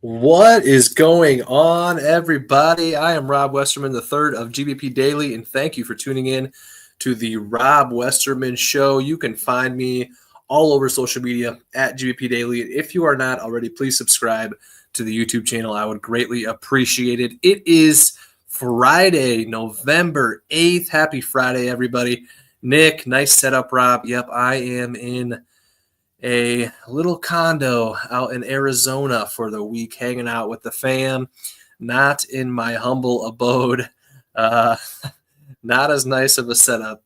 What is going on, everybody? I am Rob Westerman, the third of GBP Daily, and thank you for tuning in to the Rob Westerman Show. You can find me all over social media at GBP Daily. If you are not already, please subscribe to the YouTube channel. I would greatly appreciate it. It is Friday, November 8th. Happy Friday, everybody. Nick, nice setup, Rob. Yep, I am in a little condo out in Arizona for the week, hanging out with the fam, not in my humble abode. Not as nice of a setup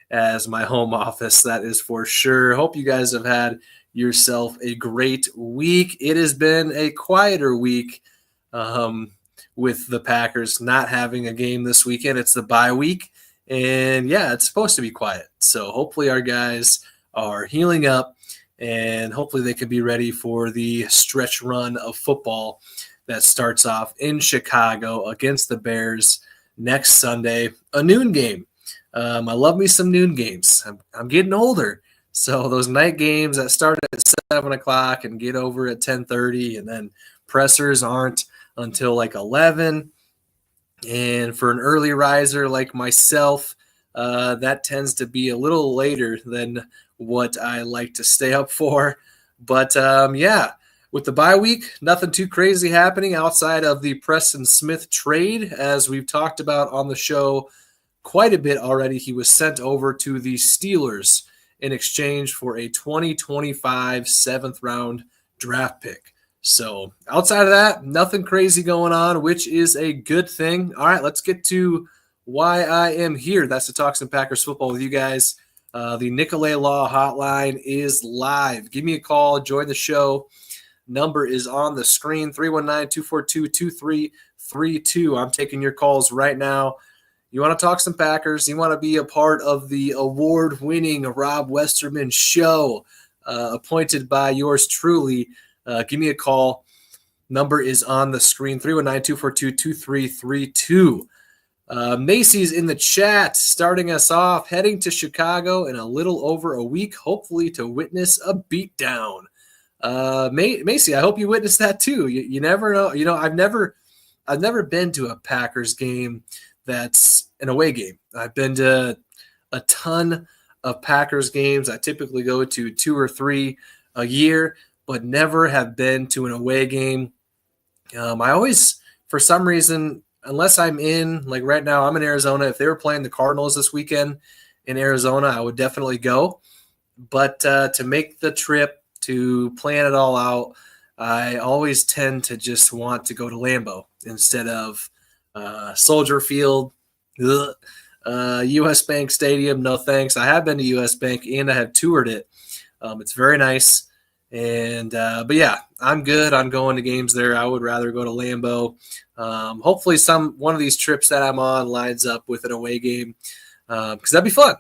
as my home office, that is for sure. Hope you guys have had yourself a great week. It has been a quieter week with the Packers not having a game this weekend. It's the bye week, and yeah, it's supposed to be quiet. So hopefully our guys are healing up, and hopefully they can be ready for the stretch run of football that starts off in Chicago against the Bears next Sunday, a noon game. I love me some noon games. I'm getting older, so those night games that start at 7 o'clock and get over at 10:30, and then pressers aren't until like 11. And for an early riser like myself, that tends to be a little later than what I like to stay up for. But yeah, with the bye week, nothing too crazy happening outside of the Preston Smith trade, as we've talked about on the show quite a bit already. He was sent over to the Steelers in exchange for a 2025 seventh round draft pick. So outside of that, nothing crazy going on, which is a good thing. All right, let's get to why I am here. That's to talk some Packers football with you guys. The Nicolet Law hotline is live. Give me a call. Join the show. Number is on the screen, 319-242-2332. I'm taking your calls right now. You want to talk some Packers? You want to be a part of the award-winning Rob Westerman Show, appointed by yours truly? Give me a call. Number is on the screen, 319-242-2332. Macy's in the chat, starting us off, heading to Chicago in a little over a week, hopefully to witness a beatdown. Macy, I hope you witnessed that too. You never know. You know, I've never been to a Packers game that's an away game. I've been to a ton of Packers games. I typically go to 2 or 3 a year, but never have been to an away game. I always, for some reason, unless I'm in, like right now, I'm in Arizona. If they were playing the Cardinals this weekend in Arizona, I would definitely go. But to make the trip, to plan it all out, I always tend to just want to go to Lambeau instead of Soldier Field, U.S. Bank Stadium. No thanks. I have been to U.S. Bank and I have toured it. It's very nice. And but yeah, I'm good on going to games there. I would rather go to Lambeau. Hopefully one of these trips that I'm on lines up with an away game, because that'd be fun.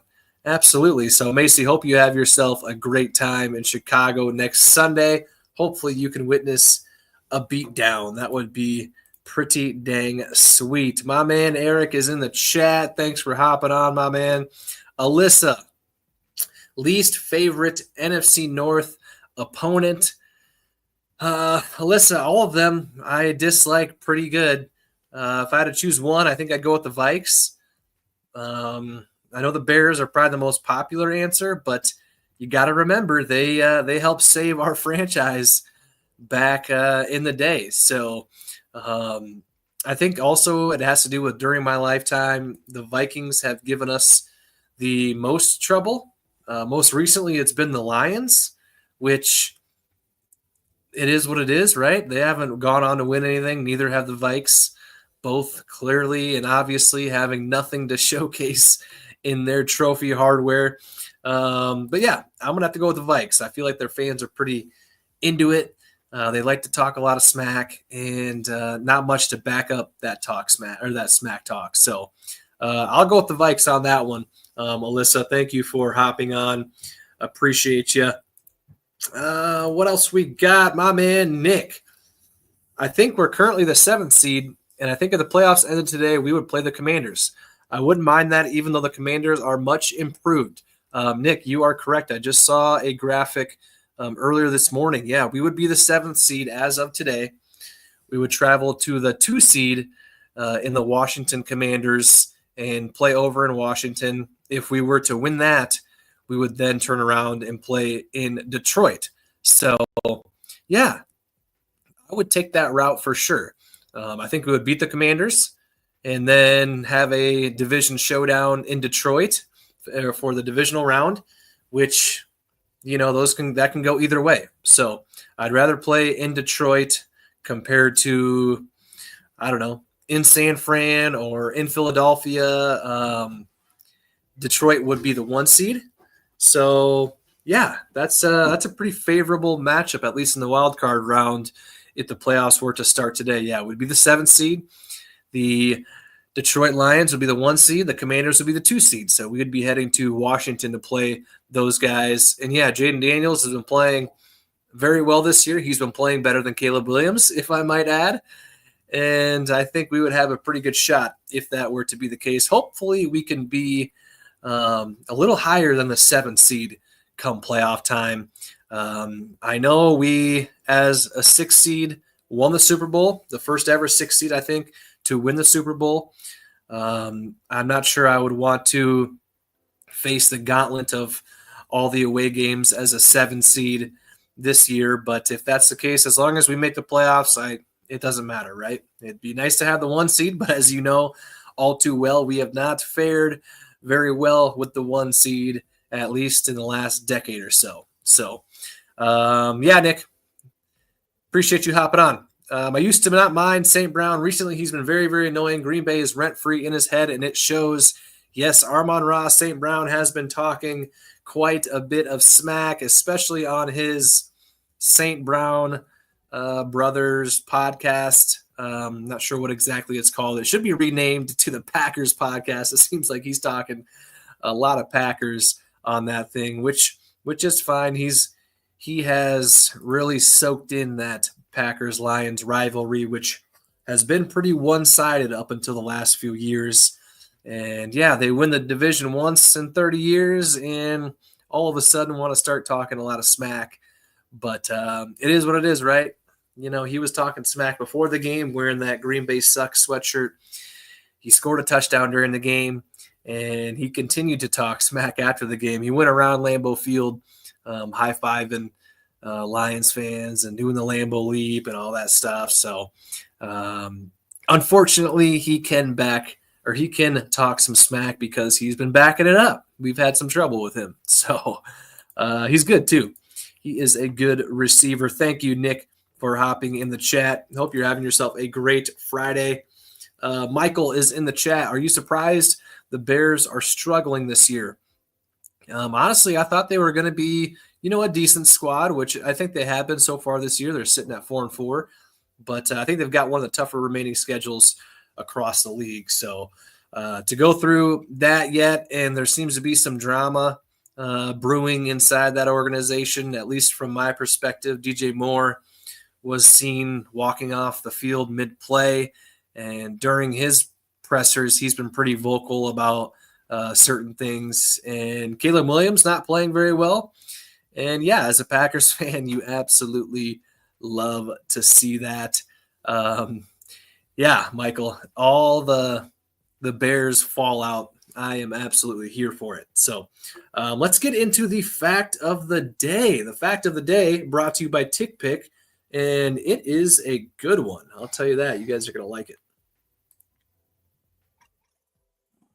Absolutely. So Macy, hope you have yourself a great time in Chicago next Sunday. Hopefully you can witness a beatdown. That would be pretty dang sweet. My man Eric is in the chat. Thanks for hopping on, my man. Alyssa, least favorite NFC North opponent. Alyssa, all of them I dislike pretty good. If I had to choose one, I think I'd go with the Vikes. I know the Bears are probably the most popular answer, but you got to remember they helped save our franchise back in the day. So I think also it has to do with during my lifetime, the Vikings have given us the most trouble. Most recently, it's been the Lions, which it is what it is, right? They haven't gone on to win anything. Neither have the Vikes, both clearly and obviously having nothing to showcase in their trophy hardware. But yeah, I'm going to have to go with the Vikes. I feel like their fans are pretty into it. They like to talk a lot of smack and not much to back up that smack talk. So I'll go with the Vikes on that one. Alyssa, thank you for hopping on. Appreciate you. What else we got? My man, Nick. I think we're currently the 7th seed, and I think if the playoffs ended today, we would play the Commanders. I wouldn't mind that, even though the Commanders are much improved. Nick, you are correct. I just saw a graphic earlier this morning. Yeah, we would be the 7th seed as of today. we would travel to the 2 seed in the Washington Commanders and play over in Washington. If we were to win that, we would then turn around and play in Detroit. So, yeah, I would take that route for sure. I think we would beat the Commanders and then have a division showdown in Detroit for the divisional round, which, that can go either way. So I'd rather play in Detroit compared to, I don't know, in San Fran or in Philadelphia. Detroit would be the 1 seed. So yeah, that's a pretty favorable matchup, at least in the wild card round. If the playoffs were to start today, yeah, it would be the 7th seed. The Detroit Lions would be the 1 seed. The Commanders would be the 2 seed. So we would be heading to Washington to play those guys. And yeah, Jaden Daniels has been playing very well this year. He's been playing better than Caleb Williams, if I might add. And I think we would have a pretty good shot if that were to be the case. Hopefully we can be a little higher than the 7th seed come playoff time. I know we, as a 6th seed, won the Super Bowl, the first ever 6th seed, I think, to win the Super Bowl. I'm not sure I would want to face the gauntlet of all the away games as a 7 seed this year. But if that's the case, as long as we make the playoffs, it doesn't matter, right? It'd be nice to have the 1 seed, but as you know all too well, we have not fared very well with the 1 seed, at least in the last decade or so. So, yeah, Nick, appreciate you hopping on. I used to not mind St. Brown. Recently, he's been very, very annoying. Green Bay is rent-free in his head, and it shows. Yes, Amon-Ra St. Brown has been talking quite a bit of smack, especially on his St. Brown Brothers podcast. Not sure what exactly it's called. It should be renamed to the Packers podcast. It seems like he's talking a lot of Packers on that thing, which is fine. He has really soaked in that Packers-Lions rivalry, which has been pretty one-sided up until the last few years. And yeah, they win the division once in 30 years and all of a sudden want to start talking a lot of smack. But it is what it is, right? He was talking smack before the game wearing that Green Bay Sucks sweatshirt. He scored a touchdown during the game, and he continued to talk smack after the game. He went around Lambeau Field high-fiving Lions fans and doing the Lambeau Leap and all that stuff. So unfortunately, he can talk some smack because he's been backing it up. We've had some trouble with him. So he's good too. He is a good receiver. Thank you, Nick, for hopping in the chat. Hope you're having yourself a great Friday. Michael is in the chat. Are you surprised the Bears are struggling this year? Honestly, I thought they were going to be, a decent squad, which I think they have been so far this year. They're sitting at 4-4, but I think they've got one of the tougher remaining schedules across the league. So to go through that yet, and there seems to be some drama brewing inside that organization, at least from my perspective. DJ Moore was seen walking off the field mid-play, and during his pressers, he's been pretty vocal about certain things. And Caleb Williams not playing very well. And yeah, as a Packers fan, you absolutely love to see that. Yeah, Michael, all the Bears fallout, I am absolutely here for it. So let's get into the fact of the day. The fact of the day brought to you by TickPick, and it is a good one. I'll tell you that. You guys are going to like it.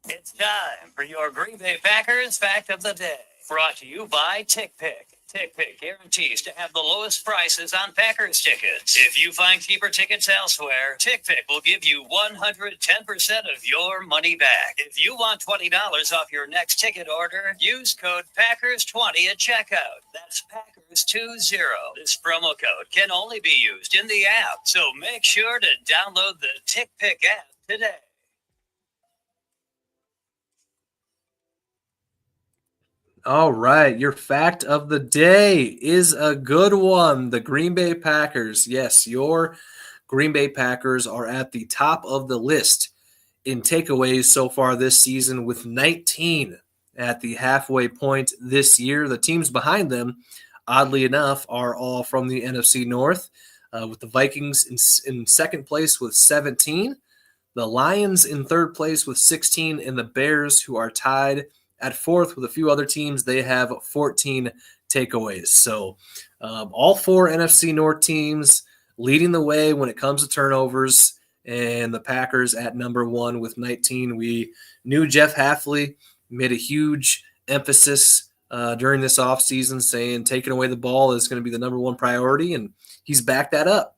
It's time for your Green Bay Packers Fact of the Day, brought to you by TickPick. TickPick guarantees to have the lowest prices on Packers tickets. If you find cheaper tickets elsewhere, TickPick will give you 110% of your money back. If you want $20 off your next ticket order, use code Packers20 at checkout. That's Packers20. This promo code can only be used in the app, so make sure to download the TickPick app today. All right, your fact of the day is a good one. The Green Bay Packers. Yes, your Green Bay Packers are at the top of the list in takeaways so far this season with 19 at the halfway point this year. The teams behind them, oddly enough, are all from the NFC North. with the Vikings in second place with 17, the Lions in third place with 16, and the Bears, who are tied at fourth with a few other teams, they have 14 takeaways. So all four NFC North teams leading the way when it comes to turnovers, and the Packers at number one with 19. We knew Jeff Hafley made a huge emphasis during this offseason, saying taking away the ball is going to be the number one priority, and he's backed that up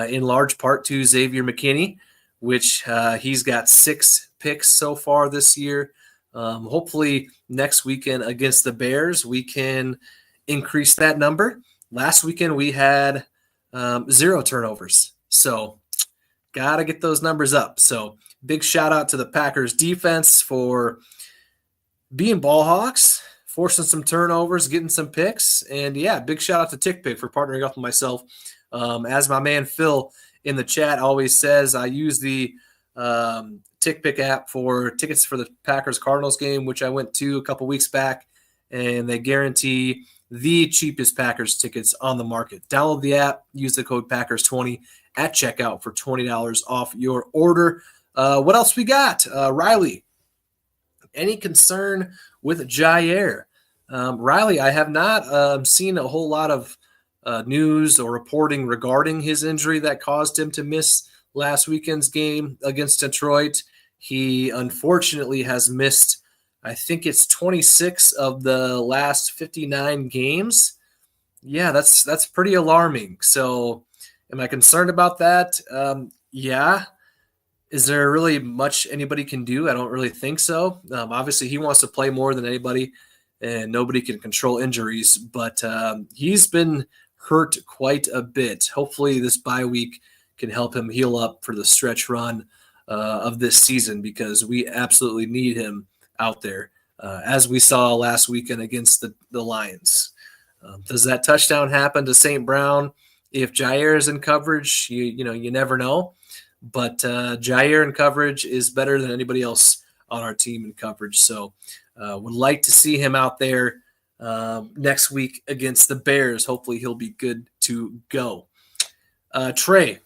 in large part to Xavier McKinney, which he's got 6 picks so far this year. Hopefully next weekend against the Bears, we can increase that number. Last weekend we had 0 turnovers. So got to get those numbers up. So big shout out to the Packers defense for being ball hawks, forcing some turnovers, getting some picks. And yeah, big shout out to TickPick for partnering up with myself. As my man Phil in the chat always says, I use the TickPick app for tickets for the Packers-Cardinals game, which I went to a couple weeks back, and they guarantee the cheapest Packers tickets on the market. Download the app, use the code Packers20 at checkout for $20 off your order. What else we got? Riley, any concern with Jair? Riley, I have not seen a whole lot of news or reporting regarding his injury that caused him to miss last weekend's game against Detroit. He unfortunately has missed, I think it's 26 of the last 59 games. Yeah, that's pretty alarming. So am I concerned about that? Yeah. Is there really much anybody can do? I don't really think so. Obviously, he wants to play more than anybody, and nobody can control injuries. But he's been hurt quite a bit. Hopefully, this bye week can help him heal up for the stretch run of this season, because we absolutely need him out there, as we saw last weekend against the Lions. Does that touchdown happen to St. Brown if Jair is in coverage? You never know. But Jair in coverage is better than anybody else on our team in coverage. So would like to see him out there next week against the Bears. Hopefully he'll be good to go. Trey,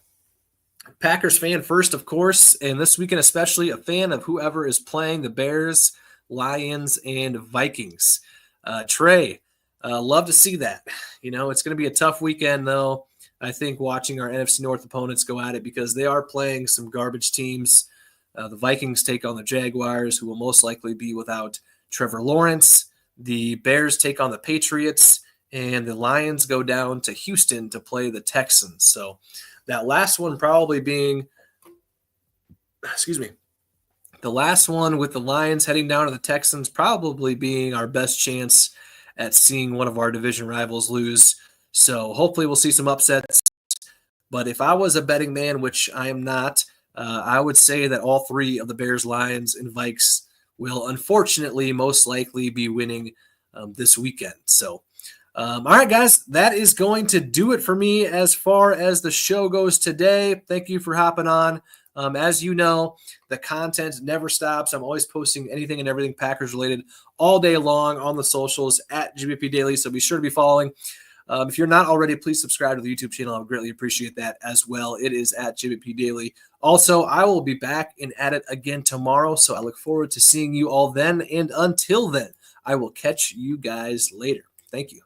Packers fan first, of course, and this weekend especially a fan of whoever is playing the Bears, Lions, and Vikings. Trey, love to see that. It's going to be a tough weekend, though. I think watching our NFC North opponents go at it, because they are playing some garbage teams. The Vikings take on the Jaguars, who will most likely be without Trevor Lawrence. The Bears take on the Patriots, and the Lions go down to Houston to play the Texans. So that last one probably being, the last one with the Lions heading down to the Texans probably being our best chance at seeing one of our division rivals lose. So hopefully we'll see some upsets. But if I was a betting man, which I am not, I would say that all 3 of the Bears, Lions, and Vikes will unfortunately most likely be winning this weekend. So, all right, guys, that is going to do it for me as far as the show goes today. Thank you for hopping on. As you know, the content never stops. I'm always posting anything and everything Packers related all day long on the socials at GBP Daily. So be sure to be following. If you're not already, please subscribe to the YouTube channel. I would greatly appreciate that as well. It is at GBP Daily. Also, I will be back and at it again tomorrow, so I look forward to seeing you all then. And until then, I will catch you guys later. Thank you.